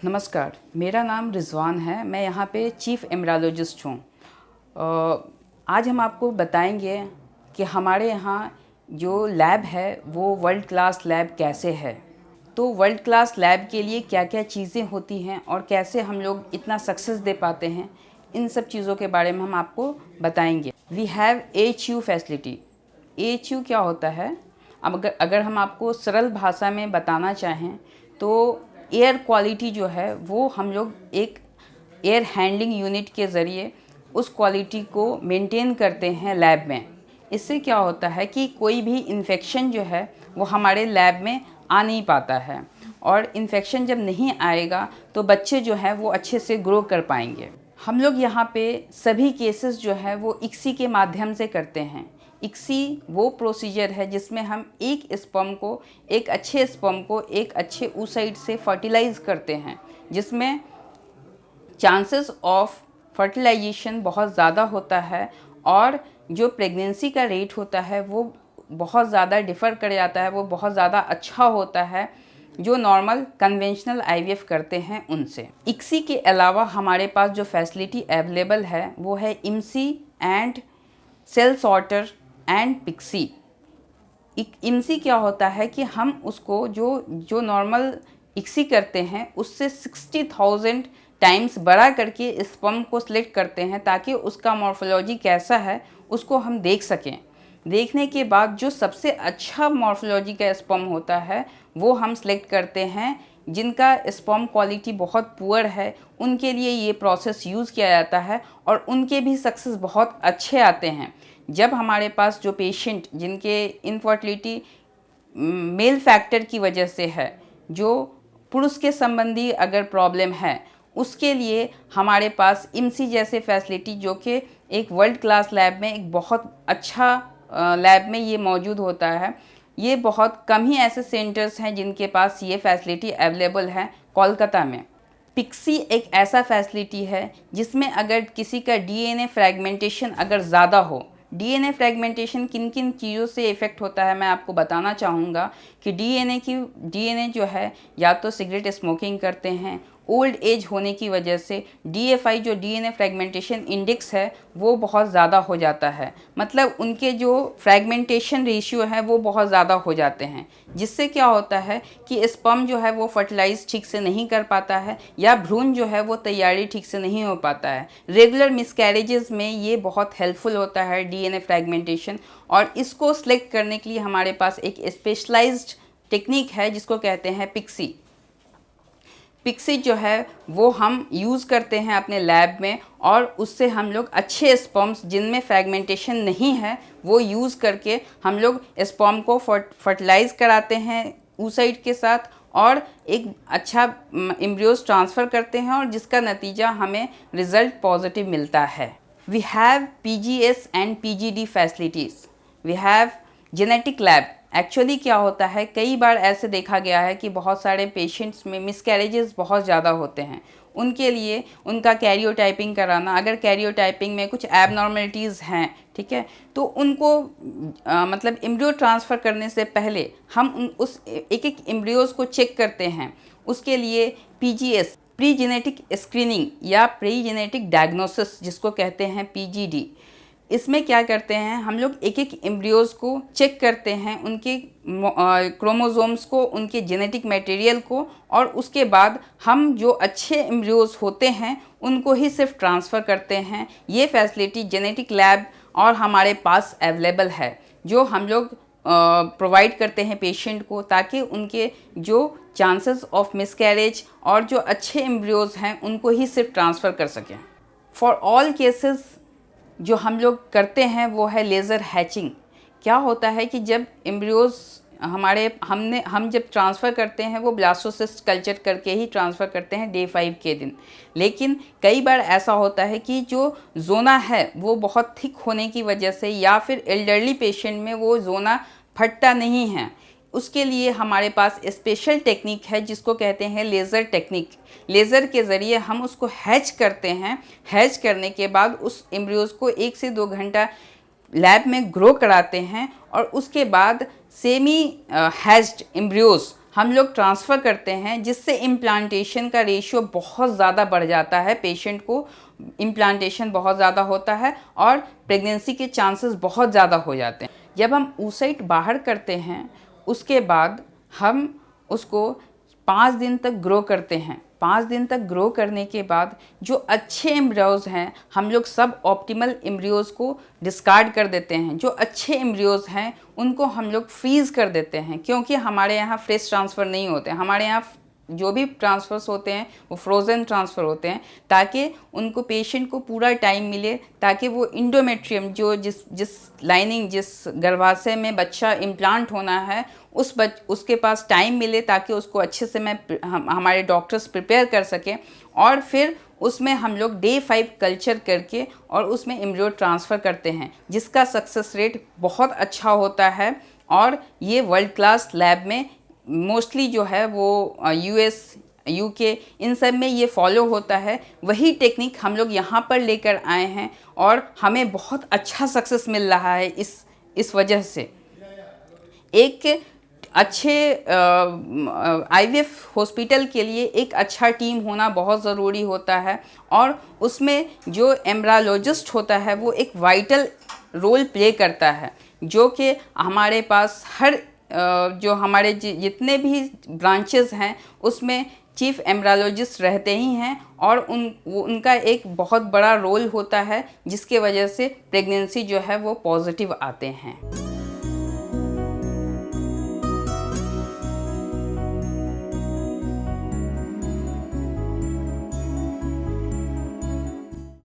नमस्कार, मेरा नाम रिज़वान है। मैं यहाँ पे चीफ़ एम्ब्रियोलॉजिस्ट हूँ। आज हम आपको बताएंगे कि हमारे यहाँ जो लैब है वो वर्ल्ड क्लास लैब कैसे है। तो वर्ल्ड क्लास लैब के लिए क्या क्या चीज़ें होती हैं और कैसे हम लोग इतना सक्सेस दे पाते हैं, इन सब चीज़ों के बारे में हम आपको बताएंगे। We have AHU facility. AHU क्या होता है? अब अगर हम आपको सरल भाषा में बताना चाहें तो एयर क्वालिटी जो है वो हम लोग एक एयर हैंडलिंग यूनिट के ज़रिए उस क्वालिटी को मेंटेन करते हैं लैब में। इससे क्या होता है कि कोई भी इन्फेक्शन जो है वो हमारे लैब में आ नहीं पाता है, और इन्फेक्शन जब नहीं आएगा तो बच्चे जो है वो अच्छे से ग्रो कर पाएंगे। हम लोग यहाँ पे सभी केसेस जो है वो ICSI के माध्यम से करते हैं। ICSI वो प्रोसीजर है जिसमें हम एक अच्छे स्पर्म को एक अच्छे oocyte से फर्टिलाइज़ करते हैं, जिसमें चांसेस ऑफ फर्टिलाइजेशन बहुत ज़्यादा होता है और जो प्रेगनेंसी का रेट होता है वो बहुत ज़्यादा डिफ़र कर जाता है, वो बहुत ज़्यादा अच्छा होता है जो नॉर्मल कन्वेंशनल IVF करते हैं उनसे। ICSI के अलावा हमारे पास जो फैसिलिटी अवेलेबल है वो है IMSI and cell sorter and PICSI। IMSI क्या होता है कि हम उसको जो नॉर्मल ICSI करते हैं उससे 60,000 टाइम्स बड़ा करके स्पर्म को सिलेक्ट करते हैं ताकि उसका मॉर्फोलॉजी कैसा है उसको हम देख सकें। देखने के बाद जो सबसे अच्छा मॉर्फोलॉजी का स्पर्म होता है वो हम सिलेक्ट करते हैं। जिनका स्पर्म क्वालिटी बहुत पुअर है उनके लिए ये प्रोसेस यूज़ किया जाता है और उनके भी सक्सेस बहुत अच्छे आते हैं। जब हमारे पास जो पेशेंट जिनके इनफर्टिलिटी मेल फैक्टर की वजह से है, जो पुरुष के संबंधी अगर प्रॉब्लम है, उसके लिए हमारे पास IMSI जैसे फैसिलिटी जो कि एक वर्ल्ड क्लास लैब में एक बहुत अच्छा लैब में ये मौजूद होता है। ये बहुत कम ही ऐसे सेंटर्स हैं जिनके पास ये फैसिलिटी अवेलेबल है कोलकाता में। PICSI एक ऐसा फैसिलिटी है जिसमें अगर किसी का DNA फ्रैगमेंटेशन अगर ज़्यादा हो, DNA फ्रैगमेंटेशन किन किन चीज़ों से इफ़ेक्ट होता है मैं आपको बताना चाहूँगा कि DNA जो है या तो सिगरेट स्मोकिंग करते हैं, ओल्ड एज होने की वजह से DFI जो DNA फ्रैगमेंटेशन इंडेक्स है वो बहुत ज़्यादा हो जाता है। मतलब उनके जो फ्रैगमेंटेशन रेशियो है वो बहुत ज़्यादा हो जाते हैं, जिससे क्या होता है कि स्पर्म जो है वो फर्टिलाइज ठीक से नहीं कर पाता है या भ्रूण जो है वो तैयारी ठीक से नहीं हो पाता है। रेगुलर मिसकैरेजेस में ये बहुत हेल्पफुल होता है DNA फ्रैगमेंटेशन, और इसको सिलेक्ट करने के लिए हमारे पास एक स्पेशलाइज्ड टेक्निक है जिसको कहते हैं PICSI। PICSI जो है वो हम यूज़ करते हैं अपने लैब में, और उससे हम लोग अच्छे स्पर्म्स जिनमें फ्रैगमेंटेशन नहीं है वो यूज़ करके हम लोग स्पर्म को फर्टिलाइज़ कराते हैं oocyte के साथ और एक अच्छा एम्ब्रियोज ट्रांसफ़र करते हैं, और जिसका नतीजा हमें रिज़ल्ट पॉजिटिव मिलता है। We have PGS and PGD facilities. We have genetic lab. Actually क्या होता है, कई बार ऐसे देखा गया है कि बहुत सारे पेशेंट्स में मिसकैरेजेस बहुत ज़्यादा होते हैं। उनके लिए उनका कैरियोटाइपिंग कराना, अगर कैरियोटाइपिंग में कुछ एबनॉर्मलिटीज़ हैं, ठीक है, तो उनको मतलब एम्ब्रियो ट्रांसफ़र करने से पहले हम उस एक एम्ब्रियोज़ को चेक करते हैं। उसके लिए PGS प्री जेनेटिक स्क्रीनिंग या प्री जेनेटिक डायग्नोसिस जिसको कहते हैं PGD, इसमें क्या करते हैं हम लोग एक एम्ब्रियोज़ को चेक करते हैं, उनके क्रोमोसोम्स को, उनके जेनेटिक मटेरियल को, और उसके बाद हम जो अच्छे एम्ब्रियोज़ होते हैं उनको ही सिर्फ ट्रांसफ़र करते हैं। ये फैसिलिटी जेनेटिक लैब और हमारे पास अवेलेबल है जो हम लोग प्रोवाइड करते हैं पेशेंट को, ताकि उनके जो चांसेस ऑफ मिसकैरेज और जो अच्छे एम्ब्रियोज़ हैं उनको ही सिर्फ ट्रांसफ़र कर सकें। फॉर ऑल केसेस जो हम लोग करते हैं वो है लेज़र हैचिंग। क्या होता है कि जब एम्ब्रियोज़ हम जब ट्रांसफ़र करते हैं वो ब्लास्टोसिस्ट कल्चर करके ही ट्रांसफ़र करते हैं डे 5 के दिन, लेकिन कई बार ऐसा होता है कि जो जोना है वो बहुत थिक होने की वजह से या फिर एल्डरली पेशेंट में वो जोना फटता नहीं है। उसके लिए हमारे पास स्पेशल टेक्निक है जिसको कहते हैं लेज़र टेक्निक। लेज़र के ज़रिए हम उसको हैच करते हैं। हैच करने के बाद उस एम्ब्रियोज़ को 1 से 2 घंटा लैब में ग्रो कराते हैं, और उसके बाद सेमी हैच्ड एम्ब्रियोज़ हम लोग ट्रांसफ़र करते हैं, जिससे इम्प्लांटेशन का रेशियो बहुत ज़्यादा बढ़ जाता है। पेशेंट को इम्प्लांटेशन बहुत ज़्यादा होता है और प्रेगनेंसी के चांसेस बहुत ज़्यादा हो जाते हैं। जब हम oocyte बाहर करते हैं, उसके बाद हम उसको 5 दिन तक ग्रो करते हैं। 5 दिन तक ग्रो करने के बाद जो अच्छे एम्ब्रियोज़ हैं, हम लोग सब ऑप्टिमल एम्ब्रियोज़ को डिस्कार्ड कर देते हैं। जो अच्छे एम्ब्रियोज़ हैं उनको हम लोग फ्रीज़ कर देते हैं, क्योंकि हमारे यहाँ फ्रेश ट्रांसफ़र नहीं होते। हमारे यहाँ जो भी ट्रांसफ़र्स होते हैं वो फ्रोज़न ट्रांसफ़र होते हैं, ताकि उनको पेशेंट को पूरा टाइम मिले, ताकि वो इंडोमेट्रियम जो जिस लाइनिंग जिस गर्भाशय में बच्चा इम्प्लांट होना है उसके पास टाइम मिले, ताकि उसको अच्छे से हमारे डॉक्टर्स प्रिपेयर कर सकें। और फिर उसमें हम लोग डे 5 कल्चर करके और उसमें एम्ब्रियो ट्रांसफ़र करते हैं, जिसका सक्सेस रेट बहुत अच्छा होता है। और ये वर्ल्ड क्लास लैब में मोस्टली जो है वो US UK इन सब में ये फॉलो होता है। वही टेक्निक हम लोग यहाँ पर लेकर आए हैं और हमें बहुत अच्छा सक्सेस मिल रहा है इस वजह से। एक अच्छे IVF हॉस्पिटल के लिए एक अच्छा टीम होना बहुत ज़रूरी होता है, और उसमें जो एम्ब्रायोलॉजिस्ट होता है वो एक वाइटल रोल प्ले करता है, जो कि हमारे पास जो हमारे जितने भी ब्रांचेस हैं उसमें चीफ एम्ब्रायोलॉजिस्ट रहते ही हैं, और उनका एक बहुत बड़ा रोल होता है, जिसके वजह से प्रेगनेंसी जो है वो पॉजिटिव आते हैं।